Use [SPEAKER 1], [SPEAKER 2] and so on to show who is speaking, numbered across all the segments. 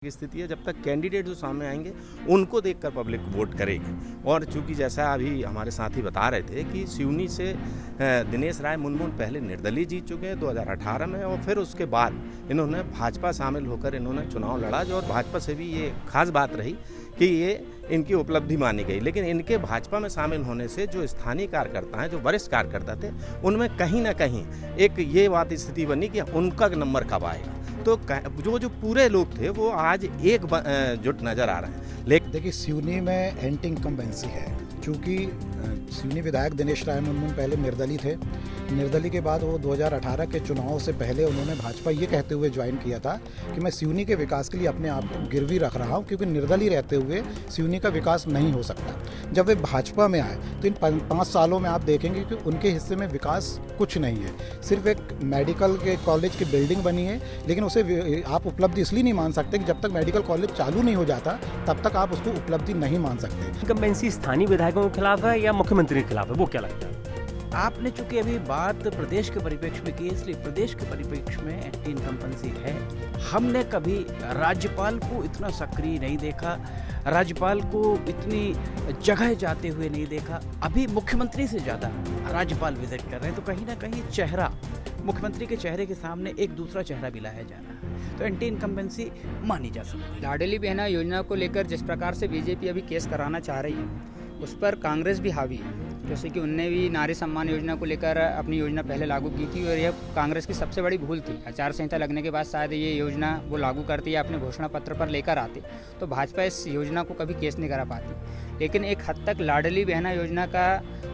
[SPEAKER 1] की स्थिति है। जब तक कैंडिडेट जो सामने आएंगे उनको देखकर पब्लिक वोट करेगी। और चूंकि जैसा अभी हमारे साथी बता रहे थे कि सिवनी से दिनेश राय मुनमुन पहले निर्दलीय जीत चुके हैं 2018 में, और फिर उसके बाद इन्होंने भाजपा शामिल होकर इन्होंने चुनाव लड़ा, जो और भाजपा से भी ये खास बात रही कि ये इनकी उपलब्धि मानी गई। लेकिन इनके भाजपा में शामिल होने से जो स्थानीय कार्यकर्ता हैं, जो वरिष्ठ कार्यकर्ता थे, उनमें कहीं ना कहीं एक ये बात स्थिति बनी कि उनका नंबर कब आएगा। तो जो पूरे लोग थे वो आज एकजुट नजर आ रहे हैं। लेकिन
[SPEAKER 2] देखिए, सिवनी में एंटी इनकम्बेंसी है, क्योंकि सिवनी विधायक दिनेश राय मुनमुन पहले निर्दलीय थे। निर्दलीय के बाद वो 2018 के चुनाव से पहले उन्होंने भाजपा ये कहते हुए ज्वाइन किया था कि मैं सिवनी के विकास के लिए अपने आप को गिरवी रख रहा हूँ, क्योंकि निर्दलीय रहते हुए सिवनी का विकास नहीं हो सकता। जब वे भाजपा में आए तो इन 5 सालों में आप देखेंगे कि उनके हिस्से में विकास कुछ नहीं है। सिर्फ एक मेडिकल के कॉलेज की बिल्डिंग बनी है, लेकिन उसे आप उपलब्धि इसलिए नहीं मान सकते कि जब तक मेडिकल कॉलेज चालू नहीं हो जाता तब तक आप उसको उपलब्धि नहीं मान सकते।
[SPEAKER 3] इनकम्बेंसी स्थानीय विधायकों के खिलाफ है या मुख्यमंत्री के खिलाफ है, वो क्या लगता है?
[SPEAKER 4] आपने चूंकि अभी बात प्रदेश के परिप्रेक्ष्य में की, इसलिए प्रदेश के परिप्रेक्ष्य में एंटी इनकम्बेंसी है। हमने कभी राज्यपाल को इतना सक्रिय नहीं देखा, राज्यपाल को इतनी जगह जाते हुए नहीं देखा। अभी मुख्यमंत्री से ज़्यादा राज्यपाल विजिट कर रहे हैं, तो कहीं ना कहीं चेहरा, मुख्यमंत्री के चेहरे के सामने एक दूसरा चेहरा भी लाया जा रहा है, तो एंटी इनकम्बेंसी मानी जा सकती है।
[SPEAKER 5] लाडली बहना योजना को लेकर जिस प्रकार से बीजेपी अभी केस कराना चाह रही है, उस पर कांग्रेस भी हावी है। जैसे कि उनने भी नारी सम्मान योजना को लेकर अपनी योजना पहले लागू की थी, और यह कांग्रेस की सबसे बड़ी भूल थी। आचार संहिता लगने के बाद शायद ये योजना वो लागू करती या अपने घोषणा पत्र पर लेकर आती, तो भाजपा इस योजना को कभी केस नहीं करा पाती। लेकिन एक हद तक लाडली बहना योजना का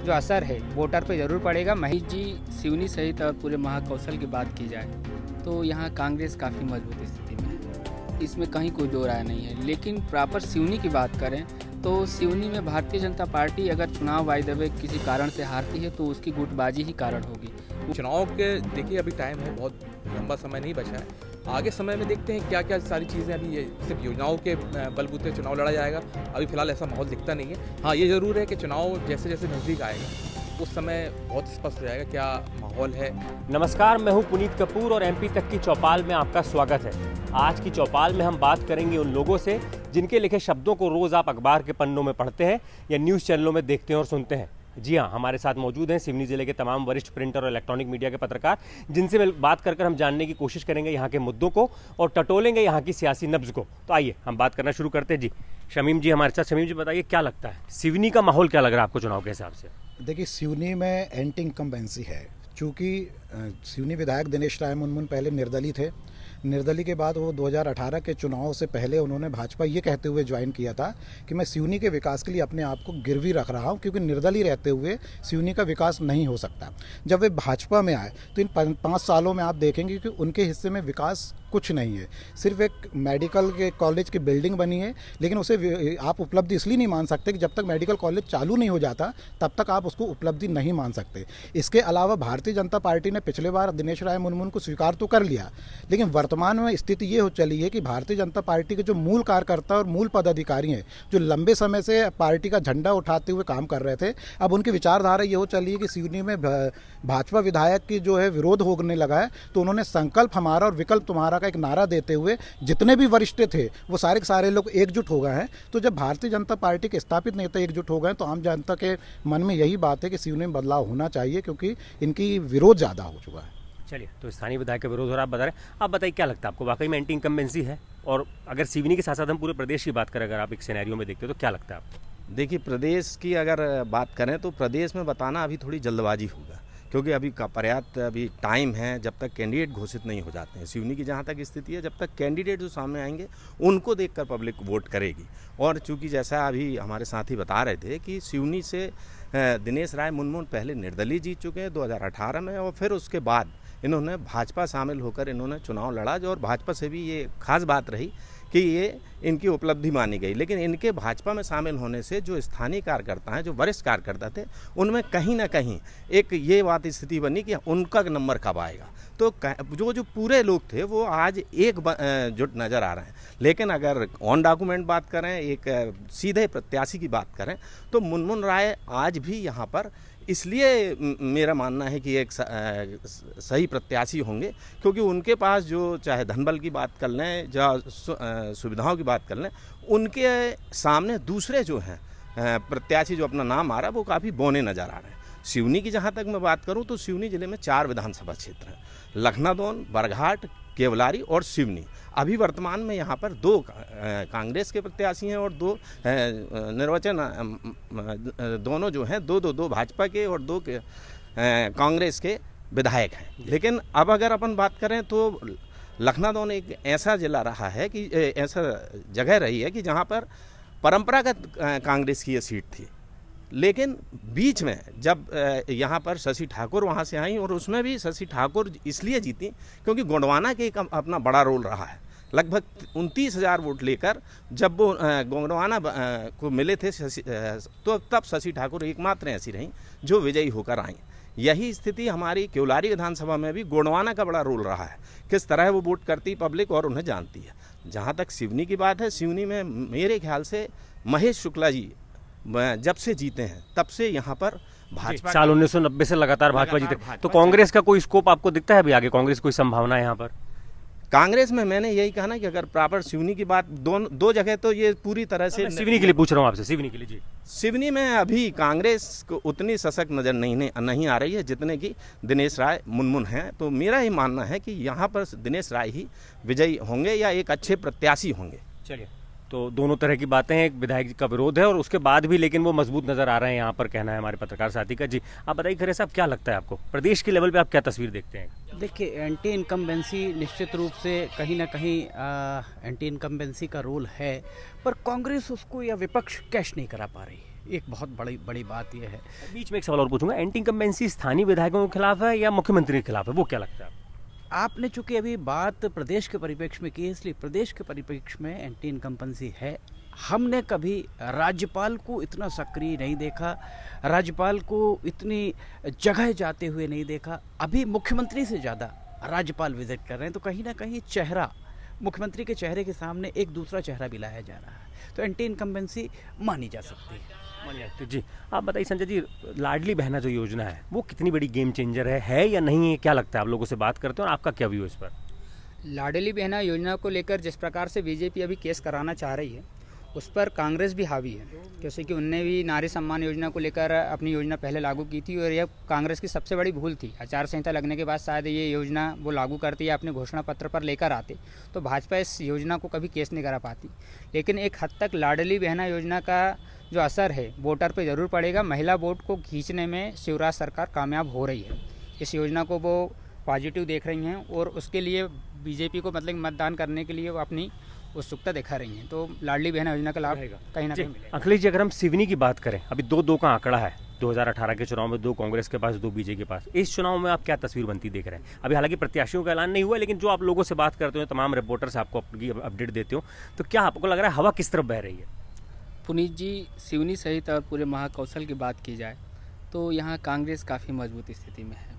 [SPEAKER 5] जो असर है वोटर पर जरूर पड़ेगा।
[SPEAKER 6] महेश जी, सिवनी सहित और पूरे महाकौशल की बात की जाए तो यहाँ कांग्रेस काफ़ी मजबूत स्थिति में है, इसमें कहीं कोई दो राय नहीं है। लेकिन प्रॉपर सिवनी की बात करें तो सिवनी में भारतीय जनता पार्टी अगर चुनाव बाय द वे किसी कारण से हारती है तो उसकी गुटबाजी ही कारण होगी।
[SPEAKER 7] चुनाव के देखिए अभी टाइम है, बहुत लंबा समय नहीं बचा है। आगे समय में देखते हैं क्या क्या सारी चीज़ें, अभी ये सिर्फ योजनाओं के बलबूते चुनाव लड़ा जाएगा, अभी फिलहाल ऐसा माहौल दिखता नहीं है। हाँ, ये ज़रूर है कि चुनाव जैसे जैसे नज़दीक आएगा उस समय बहुत स्पष्ट हो जाएगा क्या माहौल है।
[SPEAKER 3] नमस्कार, मैं हूं पुनीत कपूर और एमपी तक की चौपाल में आपका स्वागत है। आज की चौपाल में हम बात करेंगे उन लोगों से जिनके लिखे शब्दों को रोज आप अखबार के पन्नों में पढ़ते हैं या न्यूज़ चैनलों में देखते हैं और सुनते हैं। जी हाँ, हमारे साथ मौजूद हैं सिवनी जिले के तमाम वरिष्ठ प्रिंटर और इलेक्ट्रॉनिक मीडिया के पत्रकार, जिनसे बात कर हम जानने की कोशिश करेंगे यहाँ के मुद्दों को और टटोलेंगे यहाँ की सियासी नब्ज को। तो आइए हम बात करना शुरू करते हैं। जी, शमीम जी हमारे साथ। शमीम जी, बताइए क्या लगता है, सिवनी का माहौल क्या लग रहा है आपको चुनाव के हिसाब से?
[SPEAKER 2] देखिए, सिवनी में एंटी इनकम्बेंसी है, क्योंकि सिवनी विधायक दिनेश राय मुनमुन पहले निर्दलीय थे। निर्दलीय के बाद वो 2018 के चुनाव से पहले उन्होंने भाजपा ये कहते हुए ज्वाइन किया था कि मैं सिवनी के विकास के लिए अपने आप को गिरवी रख रहा हूँ, क्योंकि निर्दलीय रहते हुए सिवनी का विकास नहीं हो सकता। जब वे भाजपा में आए तो इन 5 सालों में आप देखेंगे कि उनके हिस्से में विकास कुछ नहीं है। सिर्फ एक मेडिकल के कॉलेज की बिल्डिंग बनी है, लेकिन उसे आप उपलब्धि इसलिए नहीं मान सकते कि जब तक मेडिकल कॉलेज चालू नहीं हो जाता तब तक आप उसको उपलब्धि नहीं मान सकते। इसके अलावा भारतीय जनता पार्टी ने पिछले बार दिनेश राय मुनमुन को स्वीकार तो कर लिया, लेकिन वर्तमान में स्थिति ये हो चली है कि भारतीय जनता पार्टी के जो मूल कार्यकर्ता और मूल पदाधिकारी हैं, जो लंबे समय से पार्टी का झंडा उठाते हुए काम कर रहे थे, अब उनकी विचारधारा ये हो चली है कि सिवनी में भाजपा विधायक की जो है विरोध होने लगा है, तो उन्होंने संकल्प हमारा और विकल्प तुम्हारा का एक नारा देते हुए जितने भी वरिष्ठ थे वो सारे के सारे लोग एकजुट हो गए हैं। तो जब भारतीय जनता पार्टी के स्थापित नेता एकजुट हो गए तो आम जनता के मन में यही बात है कि सिवनी में बदलाव होना चाहिए, क्योंकि इनकी विरोध ज़्यादा हो चुका है।
[SPEAKER 3] चलिए, तो स्थानीय विधायक का विरोध हो रहा है, आप बता रहे हैं। आप बताइए क्या लगता है आपको, वाकई में एंटी इनकम्बेंसी है? और अगर सिवनी के साथ साथ हम पूरे प्रदेश की बात करें, अगर आप एक सिनेरियो में देखते हो तो क्या लगता है आपको?
[SPEAKER 1] देखिए, प्रदेश की अगर बात करें तो प्रदेश में बताना अभी थोड़ी जल्दबाजी होगा, क्योंकि अभी का पर्याप्त अभी टाइम है जब तक कैंडिडेट घोषित नहीं हो जाते हैं। सिवनी की जहाँ तक स्थिति है, जब तक कैंडिडेट जो सामने आएंगे उनको देखकर पब्लिक वोट करेगी। और चूंकि जैसा अभी हमारे साथी बता रहे थे कि सिवनी से दिनेश राय मुनमुन पहले निर्दलीय जीत चुके हैं 2018 में, और फिर उसके बाद इन्होंने भाजपा शामिल होकर इन्होंने चुनाव लड़ा, जो और भाजपा से भी ये खास बात रही कि ये इनकी उपलब्धि मानी गई। लेकिन इनके भाजपा में शामिल होने से जो स्थानीय कार्यकर्ता हैं, जो वरिष्ठ कार्यकर्ता थे, उनमें कहीं ना कहीं एक ये बात स्थिति बनी कि उनका नंबर कब आएगा। तो जो पूरे लोग थे वो आज एकजुट नज़र आ रहे हैं। लेकिन अगर ऑन डॉक्यूमेंट बात करें, एक सीधे प्रत्याशी की बात करें, तो मुनमुन राय आज भी यहाँ पर इसलिए मेरा मानना है कि एक सही प्रत्याशी होंगे, क्योंकि उनके पास जो चाहे धनबल की बात कर लें या सुविधाओं की बात कर लें, उनके सामने दूसरे जो हैं प्रत्याशी जो अपना नाम आ रहा है वो काफ़ी बौने नज़र आ रहे हैं। सिवनी की जहाँ तक मैं बात करूँ तो सिवनी ज़िले में 4 विधानसभा क्षेत्र हैं, लखनादौन, बरघाट, केवलारी और सिवनी। अभी वर्तमान में यहाँ पर 2 कांग्रेस के प्रत्याशी हैं और 2 निर्वाचन दोनों जो हैं 2 भाजपा के और 2 के कांग्रेस के विधायक हैं। लेकिन अब अगर अपन बात करें तो लखनादौन एक ऐसा जिला रहा है कि ऐसा जगह रही है कि जहाँ पर परंपरागत कांग्रेस की ये सीट थी, लेकिन बीच में जब यहाँ पर शशि ठाकुर वहाँ से आई और उसमें भी शशि ठाकुर इसलिए जीती क्योंकि गोंडवाना के एक अपना बड़ा रोल रहा है। लगभग 29,000 वोट लेकर जब वो गोंडवाना को मिले थे तो तब शशि ठाकुर एकमात्र ऐसी रहीं जो विजयी होकर आई। यही स्थिति हमारी केवलारी विधानसभा में भी गोंडवाना का बड़ा रोल रहा है, किस तरह वो वोट करती पब्लिक और उन्हें जानती है। जहाँ तक सिवनी की बात है, सिवनी में मेरे ख्याल से महेश शुक्ला जी जब से जीते हैं तब से यहाँ पर भाजपा
[SPEAKER 3] साल 1990 से लगातार भाजपा जीते, तो कांग्रेस का कोई स्कोप आपको दिखता है अभी आगे? कांग्रेस कोई संभावना है यहाँ पर?
[SPEAKER 1] कांग्रेस में मैंने यही कहा ना कि अगर प्रॉपर सिवनी की बात दो जगह तो ये पूरी तरह से
[SPEAKER 3] सिवनी के लिए पूछ रहा हूँ आपसे, सिवनी के लिए जी।
[SPEAKER 1] सिवनी में अभी कांग्रेस को उतनी सशक्त नज़र नहीं आ रही है जितने की दिनेश राय मुनमुन हैं। तो मेरा ही मानना है कि यहाँ पर दिनेश राय ही विजयी होंगे या एक अच्छे प्रत्याशी होंगे।
[SPEAKER 3] चलिए, तो दोनों तरह की बातें हैं, एक विधायक जी का विरोध है और उसके बाद भी लेकिन वो मजबूत नजर आ रहे हैं यहाँ पर, कहना है हमारे पत्रकार साथी का। जी आप बताइए खरे साहब, क्या लगता है आपको प्रदेश के लेवल पे आप क्या तस्वीर देखते हैं?
[SPEAKER 4] देखिए, एंटी इनकम्बेंसी निश्चित रूप से कहीं ना कहीं एंटी इनकम्बेंसी का रोल है, पर कांग्रेस उसको या विपक्ष कैश नहीं करा पा रही। एक बहुत बड़ी बात यह है।
[SPEAKER 3] बीच में एक सवाल और पूछूंगा, एंटी इनकम्बेंसी स्थानीय विधायकों के खिलाफ है या मुख्यमंत्री के खिलाफ है, वो क्या लगता है?
[SPEAKER 4] आपने चूंकि अभी बात प्रदेश के परिप्रेक्ष्य में की है, इसलिए प्रदेश के परिप्रेक्ष्य में एंटी इनकम्बेंसी है। हमने कभी राज्यपाल को इतना सक्रिय नहीं देखा, राज्यपाल को इतनी जगह जाते हुए नहीं देखा। अभी मुख्यमंत्री से ज़्यादा राज्यपाल विजिट कर रहे हैं, तो कहीं ना कहीं चेहरा, मुख्यमंत्री के चेहरे के सामने एक दूसरा चेहरा भी लाया जा रहा है, तो एंटी इनकम्बेंसी मानी जा सकती है।
[SPEAKER 3] जी आप बताइए संजय जी, लाडली बहना जो योजना है वो कितनी बड़ी गेम चेंजर है या नहीं है? क्या लगता है? आप लोगों से बात करते हैं और आपका क्या व्यू है इस पर?
[SPEAKER 5] लाडली बहना योजना को लेकर जिस प्रकार से बीजेपी अभी केस कराना चाह रही है, उस पर कांग्रेस भी हावी है, जैसे कि उनने भी नारी सम्मान योजना को लेकर अपनी योजना पहले लागू की थी और यह कांग्रेस की सबसे बड़ी भूल थी। आचार संहिता लगने के बाद शायद ये योजना वो लागू करती या अपने घोषणा पत्र पर लेकर आते, तो भाजपा इस योजना को कभी केस नहीं करा पाती। लेकिन एक हद तक लाडली बहना योजना का जो असर है वोटर पे ज़रूर पड़ेगा। महिला वोट को खींचने में शिवराज सरकार कामयाब हो रही है, इस योजना को वो पॉजिटिव देख रही हैं और उसके लिए बीजेपी को मतलब मतदान करने के लिए वो अपनी उत्सुकता दिखा रही हैं। तो लाडली बहना योजना का लाभ कहीं ना कहीं मिलेगा।
[SPEAKER 3] अखिलेश जी, अगर हम सिवनी की बात करें, अभी 2-2 का आंकड़ा है। 2018 के चुनाव में 2 कांग्रेस के पास, 2 बीजेपी के पास। इस चुनाव में आप क्या तस्वीर बनती देख रहे हैं? अभी हालांकि प्रत्याशियों का ऐलान नहीं हुआ, लेकिन जो आप लोगों से बात करते हो, तमाम रिपोर्टर्स आपको अपनी अपडेट देते हो, तो क्या आपको लग रहा है हवा किस तरफ बह रही है?
[SPEAKER 6] पुनीत जी, सिवनी सहित और पूरे महाकौशल की बात की जाए तो यहाँ कांग्रेस काफ़ी मजबूत स्थिति में है,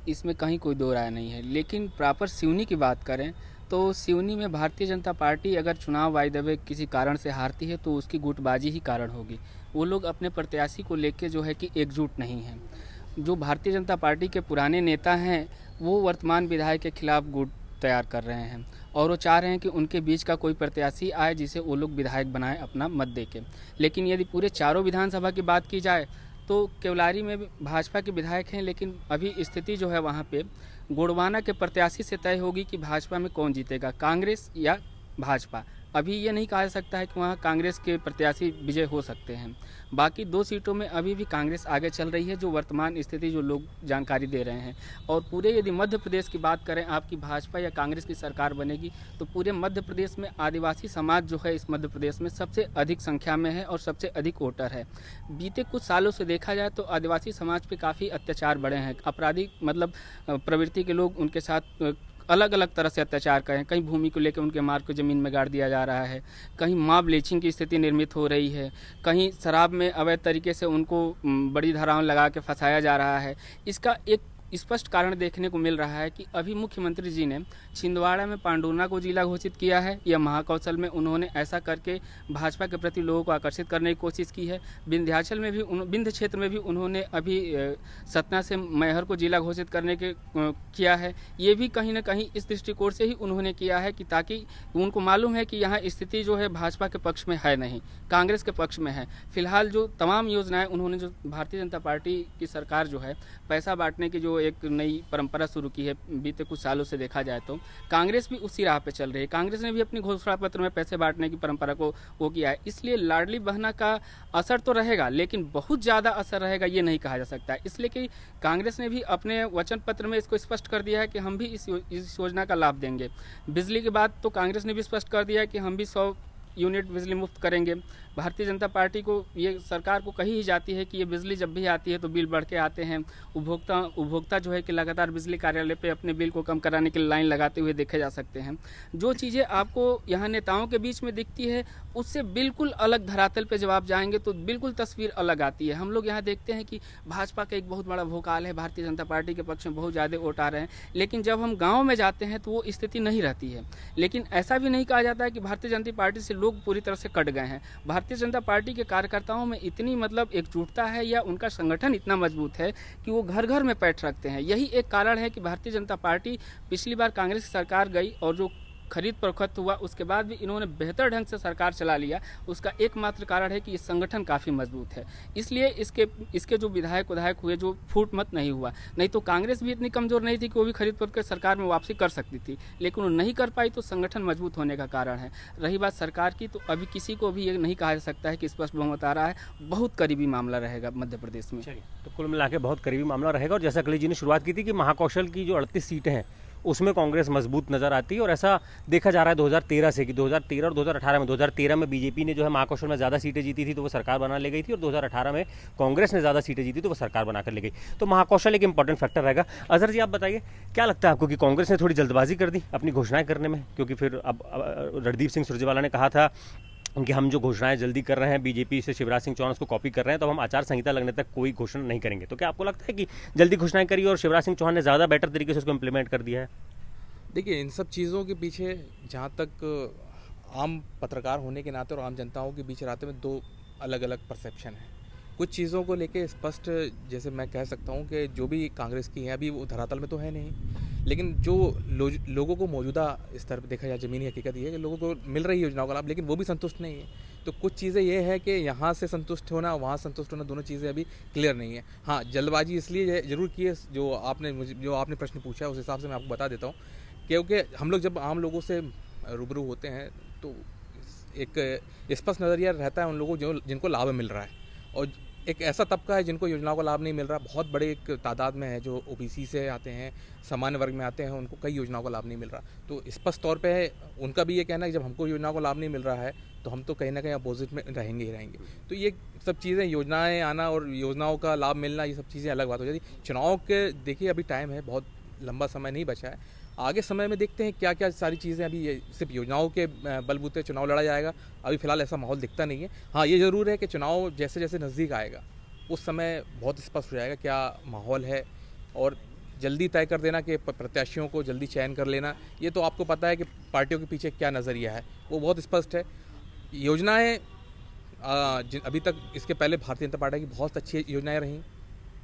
[SPEAKER 6] इसमें कहीं कोई दो राय नहीं है। लेकिन प्रॉपर सिवनी की बात करें तो सिवनी में भारतीय जनता पार्टी अगर चुनाव बाय द वे किसी कारण से हारती है तो उसकी गुटबाजी ही कारण होगी। वो लोग अपने प्रत्याशी को लेके जो है कि एकजुट नहीं हैं। जो भारतीय जनता पार्टी के पुराने नेता हैं वो वर्तमान विधायक के खिलाफ गुट तैयार कर रहे हैं और वो चाह रहे हैं कि उनके बीच का कोई प्रत्याशी आए जिसे वो लोग विधायक बनाएं अपना मत देके। लेकिन यदि पूरे चारों विधानसभा की बात की जाए तो केवलारी में भी भाजपा के विधायक हैं, लेकिन अभी स्थिति जो है वहाँ पे गोंडवाना के प्रत्याशी से तय होगी कि भाजपा में कौन जीतेगा, कांग्रेस या भाजपा। अभी ये नहीं कहा जा सकता है कि वहाँ कांग्रेस के प्रत्याशी विजय हो सकते हैं। बाकी 2 सीटों में अभी भी कांग्रेस आगे चल रही है, जो वर्तमान स्थिति जो लोग जानकारी दे रहे हैं। और पूरे यदि मध्य प्रदेश की बात करें, आपकी भाजपा या कांग्रेस की सरकार बनेगी तो पूरे मध्य प्रदेश में आदिवासी समाज जो है इस मध्य प्रदेश में सबसे अधिक संख्या में है और सबसे अधिक वोटर है। बीते कुछ सालों से देखा जाए तो आदिवासी समाज पे काफ़ी अत्याचार बढ़े हैं। आपराधिक मतलब प्रवृत्ति के लोग उनके साथ अलग अलग तरह से अत्याचार करें। कहीं भूमि को लेकर उनके मार्ग को ज़मीन में गाड़ दिया जा रहा है, कहीं मॉब लिंचिंग की स्थिति निर्मित हो रही है, कहीं शराब में अवैध तरीके से उनको बड़ी धाराओं लगा के फंसाया जा रहा है। इसका एक स्पष्ट कारण देखने को मिल रहा है कि अभी मुख्यमंत्री जी ने छिंदवाड़ा में पांडुर्ना को जिला घोषित किया है या महाकौशल में उन्होंने ऐसा करके भाजपा के प्रति लोगों को आकर्षित करने की कोशिश की है। विंध्याचल में भी विंध्य क्षेत्र में भी उन्होंने अभी सतना से मैहर को जिला घोषित करने के किया है। ये भी कहीं ना कहीं इस दृष्टिकोण से ही उन्होंने किया है कि ताकि उनको मालूम है कि यहाँ स्थिति जो है भाजपा के पक्ष में है नहीं, कांग्रेस के पक्ष में है। फिलहाल जो तमाम योजनाएं उन्होंने जो भारतीय जनता पार्टी की सरकार जो है पैसा बांटने की जो एक नई परंपरा शुरू की है बीते कुछ सालों से देखा जाए तो कांग्रेस भी उसी राह पे चल रही है। कांग्रेस ने भी अपनी घोषणा पत्र में पैसे बांटने की परंपरा को वो किया है। इसलिए लाडली बहना का असर तो रहेगा लेकिन बहुत ज़्यादा असर रहेगा ये नहीं कहा जा सकता, इसलिए कि कांग्रेस ने भी अपने वचन पत्र में इसको स्पष्ट कर दिया है कि हम भी इस योजना का लाभ देंगे। बिजली की बात तो कांग्रेस ने भी स्पष्ट कर दिया है कि हम भी 100 यूनिट बिजली मुफ्त करेंगे। भारतीय जनता पार्टी को ये सरकार को कही ही जाती है कि ये बिजली जब भी आती है तो बिल बढ़ के आते हैं। उपभोक्ता जो है कि लगातार बिजली कार्यालय पे अपने बिल को कम कराने के लिए लाइन लगाते हुए देखे जा सकते हैं। जो चीज़ें आपको यहाँ नेताओं के बीच में दिखती है उससे बिल्कुल अलग धरातल पे जब आप जाएंगे तो बिल्कुल तस्वीर अलग आती है। हम लोग यहाँ देखते हैं कि भाजपा का एक बहुत बड़ा भोकाल है, भारतीय जनता पार्टी के पक्ष में बहुत ज़्यादा वोट आ रहे हैं, लेकिन जब हम गाँव में जाते हैं तो वो स्थिति नहीं रहती है। लेकिन ऐसा भी नहीं कहा जाता है कि भारतीय जनता पार्टी से लोग पूरी तरह से कट गए हैं। भारतीय जनता पार्टी के कार्यकर्ताओं में इतनी मतलब एकजुटता है या उनका संगठन इतना मजबूत है कि वो घर घर में पैठ रखते हैं। यही एक कारण है कि भारतीय जनता पार्टी पिछली बार कांग्रेस की सरकार गई और जो खरीद फरोख्त हुआ उसके बाद भी इन्होंने बेहतर ढंग से सरकार चला लिया। उसका एकमात्र कारण है कि ये संगठन काफ़ी मजबूत है, इसलिए इसके जो विधायक हुए जो फूट मत नहीं हुआ। नहीं तो कांग्रेस भी इतनी कमज़ोर नहीं थी कि वो भी खरीद फरोख्त कर सरकार में वापसी कर सकती थी, लेकिन वो नहीं कर पाई तो संगठन मजबूत होने का कारण है। रही बात सरकार की तो अभी किसी को भी ये नहीं कहा जा सकता है कि स्पष्ट बहुमत आ रहा है। बहुत करीबी मामला रहेगा मध्य प्रदेश में।
[SPEAKER 3] तो कुल मिला के बहुत करीबी मामला रहेगा। और जैसा अखिलेश जी ने शुरुआत की थी कि महाकौशल की जो 38 सीटें हैं उसमें कांग्रेस मजबूत नजर आती है और ऐसा देखा जा रहा है 2013 से कि 2013 और 2018 में 2013 में बीजेपी ने जो है महाकौशल में ज़्यादा सीटें जीती थी तो वो सरकार बना ले गई थी और 2018 में कांग्रेस ने ज़्यादा सीटें जीती तो वो सरकार बनाकर ले गई। तो महाकौशल एक इंपॉर्टेंट फैक्टर रहेगा। अजहर जी आप बताइए क्या लगता है आपको कि कांग्रेस ने थोड़ी जल्दबाजी कर दी अपनी घोषणाएं करने में, क्योंकि फिर अब रणदीप सिंह सुरजेवाला ने कहा था कि हम जो घोषणाएं जल्दी कर रहे हैं बीजेपी से शिवराज सिंह चौहान उसको कॉपी कर रहे हैं तो हम आचार संहिता लगने तक कोई घोषणा नहीं करेंगे। तो क्या आपको लगता है कि जल्दी घोषणाएं करी और शिवराज सिंह चौहान ने ज़्यादा बेटर तरीके से उसको इम्प्लीमेंट कर दिया है?
[SPEAKER 7] देखिए, इन सब चीज़ों के पीछे जहाँ तक आम पत्रकार होने के नाते और आम जनताओं के बीच रहते में दो अलग अलग परसेप्शन है। कुछ चीज़ों को लेके स्पष्ट जैसे मैं कह सकता हूँ कि जो भी कांग्रेस की है अभी वो धरातल में तो है नहीं, लेकिन जो लोगों को मौजूदा स्तर पर देखा जाए ज़मीनी हकीकत ये है कि लोगों को मिल रही योजनाओं का लाभ, लेकिन वो भी संतुष्ट नहीं है। तो कुछ चीज़ें ये है कि यहाँ से संतुष्ट होना वहाँ संतुष्ट होना दोनों चीज़ें अभी क्लियर नहीं है। हाँ, जल्दबाजी इसलिए ज़रूर की है जो आपने प्रश्न पूछा है उस हिसाब से मैं आपको बता देता हूँ। क्योंकि हम लोग जब आम लोगों से रूबरू होते हैं तो एक स्पष्ट नज़रिया रहता है उन लोगों जिनको लाभ मिल रहा है, और एक ऐसा तबका है जिनको योजनाओं का लाभ नहीं मिल रहा। बहुत बड़े एक तादाद में है जो ओबीसी से आते हैं, सामान्य वर्ग में आते हैं, उनको कई योजनाओं का लाभ नहीं मिल रहा। तो स्पष्ट तौर पे उनका भी ये कहना है कि जब हमको योजनाओं का लाभ नहीं मिल रहा है तो हम तो कहीं ना कहीं अपोजिट में रहेंगे ही रहेंगे। तो ये सब चीज़ें, योजनाएँ आना और योजनाओं का लाभ मिलना, ये सब चीज़ें अलग बात हो जाती। चुनाव के देखिए अभी टाइम है, बहुत लंबा समय नहीं बचा है। आगे समय में देखते हैं क्या क्या सारी चीज़ें। अभी ये सिर्फ योजनाओं के बलबूते चुनाव लड़ा जाएगा, अभी फ़िलहाल ऐसा माहौल दिखता नहीं है। हाँ, ये ज़रूर है कि चुनाव जैसे जैसे नज़दीक आएगा उस समय बहुत स्पष्ट हो जाएगा क्या माहौल है, और जल्दी तय कर देना कि प्रत्याशियों को जल्दी चयन कर लेना, ये तो आपको पता है कि पार्टियों के पीछे क्या नज़रिया है, वो बहुत स्पष्ट है। योजनाएँ अभी तक इसके पहले भारतीय जनता पार्टी की बहुत अच्छी योजनाएँ रहीं,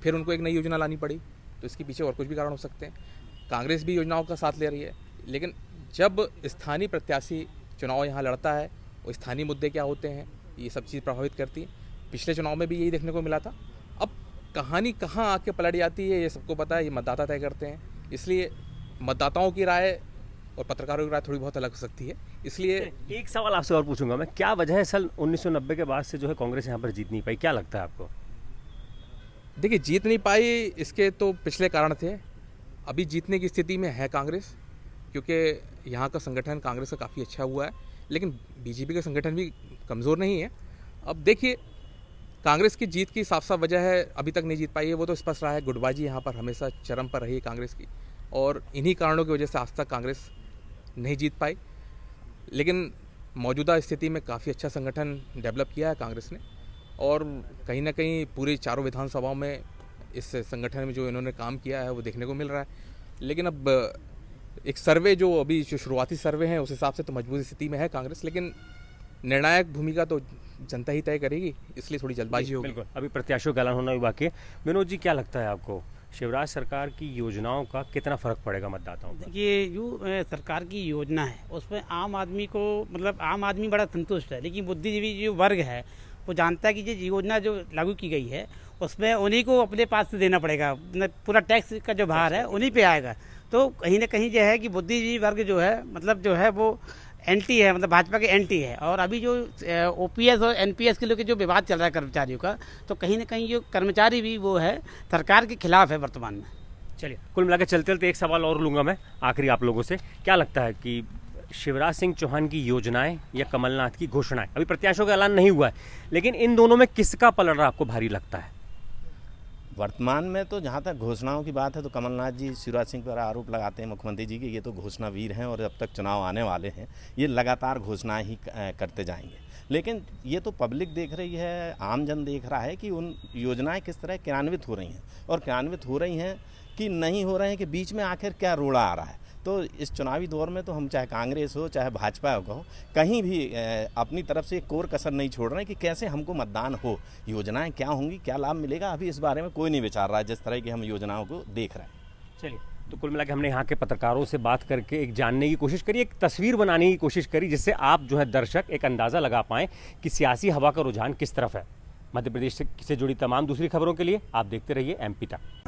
[SPEAKER 7] फिर उनको एक नई योजना लानी पड़ी, तो इसके पीछे और कुछ भी कारण हो सकते हैं। कांग्रेस भी योजनाओं का साथ ले रही है, लेकिन जब स्थानीय प्रत्याशी चुनाव यहाँ लड़ता है और स्थानीय मुद्दे क्या होते हैं ये सब चीज़ प्रभावित करती है। पिछले चुनाव में भी यही देखने को मिला था। अब कहानी कहाँ आके पलट जाती है ये सबको पता है, ये मतदाता तय करते हैं। इसलिए मतदाताओं की राय और पत्रकारों की राय थोड़ी बहुत अलग हो सकती है। इसलिए
[SPEAKER 3] एक सवाल आपसे और पूछूंगा मैं, क्या वजह है सन 1990 के बाद से जो है कांग्रेस यहाँ पर जीत नहीं पाई, क्या लगता है आपको?
[SPEAKER 7] देखिए, जीत नहीं पाई इसके तो पिछले कारण थे। अभी जीतने की स्थिति में है कांग्रेस, क्योंकि यहाँ का संगठन कांग्रेस का काफ़ी अच्छा हुआ है, लेकिन बीजेपी का संगठन भी कमज़ोर नहीं है। अब देखिए, कांग्रेस की जीत की साफ साफ वजह है अभी तक नहीं जीत पाई है, वो तो स्पष्ट रहा है। गुटबाजी यहाँ पर हमेशा चरम पर रही है कांग्रेस की, और इन्हीं कारणों की वजह से आज तक कांग्रेस नहीं जीत पाई। लेकिन मौजूदा स्थिति में काफ़ी अच्छा संगठन डेवलप किया है कांग्रेस ने, और कहीं ना कहीं पूरी चारों विधानसभाओं में इस संगठन में जो इन्होंने काम किया है वो देखने को मिल रहा है। लेकिन अब एक सर्वे जो अभी जो शुरुआती सर्वे हैं उस हिसाब से तो मजबूत स्थिति में है कांग्रेस, लेकिन निर्णायक भूमिका तो जनता ही तय करेगी, इसलिए थोड़ी जल्दबाजी होगी।
[SPEAKER 3] बिल्कुल, अभी प्रत्याशियों का ऐलान होना भी बाकी है। विनोद जी, क्या लगता है आपको शिवराज सरकार की योजनाओं का कितना फर्क पड़ेगा मतदाताओं पर?
[SPEAKER 8] देखिए, जो सरकार की योजना है उसमें आम आदमी को, मतलब आम आदमी बड़ा संतुष्ट है, लेकिन बुद्धिजीवी जो वर्ग है वो जानता है कि ये योजना जो लागू की गई है उसमें उन्हीं को अपने पास से देना पड़ेगा, पूरा टैक्स का जो भार है उन्हीं पे आएगा। तो कहीं ना कहीं जो है कि बुद्धिजीवी वर्ग जो है, मतलब जो है वो एंटी है, मतलब भाजपा के एंटी है। और अभी जो ओपीएस और एनपीएस के लेकर जो विवाद चल रहा है कर्मचारियों का, तो कहीं ना कहीं जो कर्मचारी भी वो है सरकार के खिलाफ है वर्तमान में।
[SPEAKER 3] चलिए, कुल मिलाकर चलते चलते एक सवाल और लूँगा मैं आखिरी आप लोगों से। क्या लगता है कि शिवराज सिंह चौहान की योजनाएं या कमलनाथ की घोषणाएं, अभी प्रत्याशियों का ऐलान नहीं हुआ है, लेकिन इन दोनों में किसका पलड़ा आपको भारी लगता है?
[SPEAKER 1] वर्तमान में तो जहाँ तक घोषणाओं की बात है तो कमलनाथ जी शिवराज सिंह पर आरोप लगाते हैं मुख्यमंत्री जी कि ये तो घोषणावीर हैं और अब तक चुनाव आने वाले हैं, ये लगातार घोषणाएं ही करते जाएंगे। लेकिन ये तो पब्लिक देख रही है, आम जन देख रहा है कि उन योजनाएं किस तरह क्रियान्वित हो रही हैं, और क्रियान्वित हो रही हैं कि नहीं हो रहे हैं, कि बीच में आखिर क्या रोड़ा आ रहा है। तो इस चुनावी दौर में तो हम चाहे कांग्रेस हो चाहे भाजपा हो, कहीं भी अपनी तरफ से कोर कसर नहीं छोड़ रहे हैं कि कैसे हमको मतदान हो, योजनाएं क्या होंगी, क्या लाभ मिलेगा, अभी इस बारे में कोई नहीं विचार रहा है जिस तरह की हम योजनाओं को देख रहे हैं।
[SPEAKER 3] चलिए, तो कुल मिला के हमने यहाँ के पत्रकारों से बात करके एक जानने की कोशिश करी, एक तस्वीर बनाने की कोशिश करी, जिससे आप जो है दर्शक एक अंदाज़ा लगा पाएँ कि सियासी हवा का रुझान किस तरफ है। मध्य प्रदेश से जुड़ी तमाम दूसरी खबरों के लिए आप देखते रहिए MP तक।